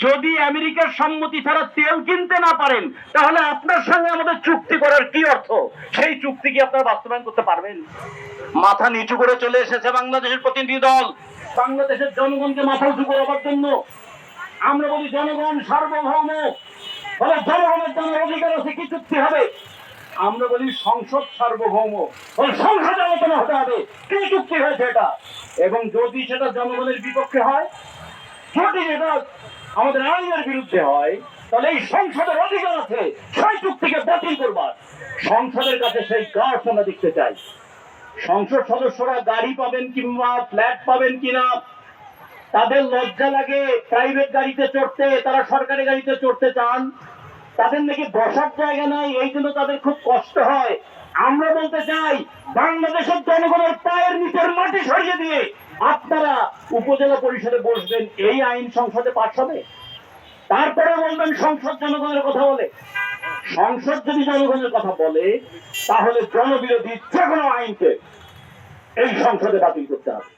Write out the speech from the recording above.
যদি আমেরিকার সম্মতি ছাড়া তেল কিনতে না পারেন, তাহলে আপনার সঙ্গে আমাদের চুক্তি করার কি অর্থ? সেই চুক্তি কি আপনারা বাস্তবায়ন করতে পারবেন? মাথা নিচু করে চলে এসেছে বাংলাদেশের প্রতিনিধি দল বাংলাদেশের জনগণকে মাথা উঁচু করার জন্য। আমরা বলি জনগণ সার্বভৌম, ফলে জনগণের জানার অধিকার আছে, কি চুক্তি হবে? আমরা বলি সংসদ সার্বভৌম, ফলে সংসদে আলোচনা হতে হবে কি চুক্তি হয়েছে এটা। এবং যদি সেটা জনগণের বিপক্ষে হয়, যদি এটা আমাদের আইনের বিরুদ্ধে হয়, তাহলে এই সংসদের অধিকার আছে সেই চুক্তিকে বাতিল করবার। সংসদের কাছে সেই কাজ আমরা দেখতে চাই। সংসদ সদস্যরা গাড়ি পাবেন কিংবা ফ্ল্যাট পাবেন কিনা, তাদের লজ্জা লাগে প্রাইভেট গাড়িতে চড়তে, তারা সরকারি গাড়িতে চড়তে চান, তাদের নাকি বসার জায়গা নাই, এই জন্য তাদের খুব কষ্ট হয়। আমরা বলতে চাই, বাংলাদেশের জনগণের পায়ের নিচের মাটি সরিয়ে দিয়ে আপনারা উপজেলা পরিষদে বসবেন, এই আইন সংসদে পাস হবে? তারপরে বলবেন সংসদ জনগণের কথা বলে। সংসদ যদি জনগণের কথা বলে, তাহলে জনবিরোধী যে কোনো আইনকে এই সংসদে বাতিল করতে হবে।